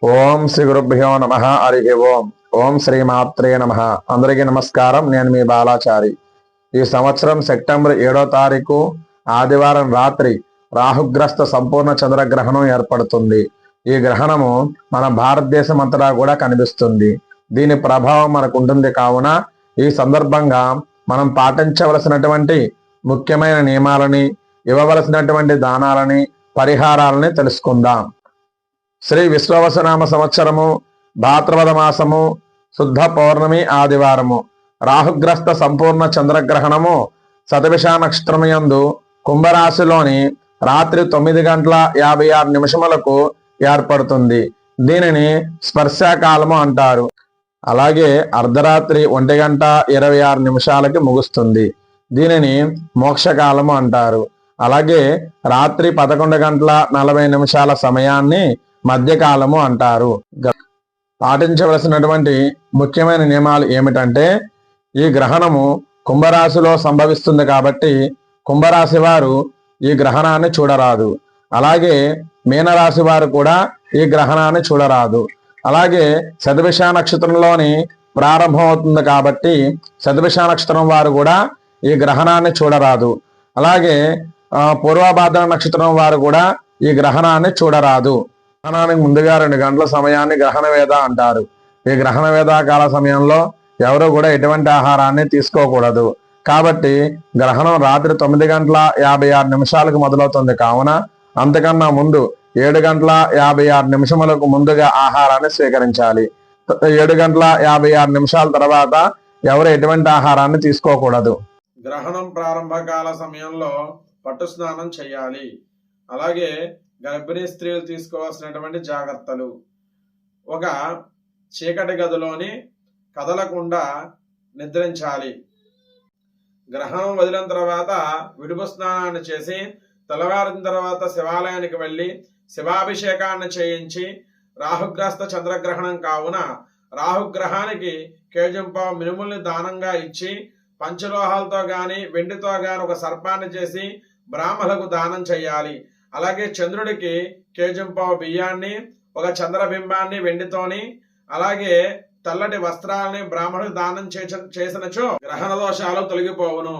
ఓం శ్రీ గురుభ్యో నమ. హరి ఓం. ఓం శ్రీ మాత్రే నమ. అందరికీ నమస్కారం. నేను మీ బాలాచారి. ఈ సంవత్సరం సెప్టెంబర్ 7వ తారీఖు ఆదివారం రాత్రి రాహుగ్రస్త సంపూర్ణ చంద్రగ్రహణం ఏర్పడుతుంది. ఈ గ్రహణము మన భారతదేశం అంతటా కూడా కనిపిస్తుంది. దీని ప్రభావం మనకు ఉంటుంది. కావున ఈ సందర్భంగా మనం పాటించవలసినటువంటి ముఖ్యమైన నియమాలని, ఇవ్వవలసినటువంటి దానాలని, పరిహారాలని తెలుసుకుందాం. శ్రీ విశ్వవసనామ సంవత్సరము భాద్రపద మాసము శుద్ధ పౌర్ణమి ఆదివారము రాహుగ్రస్త సంపూర్ణ చంద్రగ్రహణము శతభిష నక్షత్రము యందు కుంభరాశిలోని రాత్రి 9:56 ఏర్పడుతుంది. దీనిని స్పర్శకాలము అంటారు. అలాగే అర్ధరాత్రి 1:26 ముగుస్తుంది. దీనిని మోక్షకాలము అంటారు. అలాగే రాత్రి 11:40 సమయాన్ని మధ్యకాలము అంటారు. పాటించవలసినటువంటి ముఖ్యమైన నియమాలు ఏమిటంటే, ఈ గ్రహణము కుంభరాశిలో సంభవిస్తుంది కాబట్టి కుంభరాశి వారు ఈ గ్రహణాన్ని చూడరాదు. అలాగే మీనరాశి వారు కూడా ఈ గ్రహణాన్ని చూడరాదు. అలాగే శతభిష నక్షత్రంలోని ప్రారంభం అవుతుంది కాబట్టి శతభిష నక్షత్రం వారు కూడా ఈ గ్రహణాన్ని చూడరాదు. అలాగే పూర్వభాద్ర నక్షత్రం వారు కూడా ఈ గ్రహణాన్ని చూడరాదు. గ్రహణానికి ముందుగా 2 గంటల సమయాన్ని గ్రహణ వేద అంటారు. ఈ గ్రహణ వేద కాల సమయంలో ఎవరు కూడా ఎటువంటి ఆహారాన్ని తీసుకోకూడదు. కాబట్టి గ్రహణం రాత్రి 9:56 మొదలవుతుంది. కావున అంతకన్నా ముందు 7:56 ముందుగా ఆహారాన్ని స్వీకరించాలి. 7:56 తర్వాత ఎవరు ఎటువంటి ఆహారాన్ని తీసుకోకూడదు. గ్రహణం ప్రారంభ కాల సమయంలో పట్టు స్నానం చేయాలి. అలాగే గర్భిణీ స్త్రీలు తీసుకోవాల్సినటువంటి జాగ్రత్తలు: ఒక చీకటి గదిలోని కదలకుండా నిద్రించాలి. గ్రహణం వదిలిన తర్వాత విడుపు స్నానాన్ని చేసి తెల్లవారిన తర్వాత శివాలయానికి వెళ్ళి శివాభిషేకాన్ని చేయించి, రాహుగ్రస్త చంద్రగ్రహణం కావున రాహుగ్రహానికి కేజంపావు మినుముల్ని దానంగా ఇచ్చి, పంచలోహాలతో గాని వెండితో గాని ఒక సర్పాన్ని చేసి బ్రాహ్మణులకు దానం చేయాలి. అలాగే చంద్రుడికి కేజంపావు బియ్యాన్ని, ఒక చంద్రబింబాన్ని వెండితోని, అలాగే తెల్లటి వస్త్రాలని బ్రాహ్మణుడికి దానం చేసినచో గ్రహణ దోషాలు తొలగిపోవును.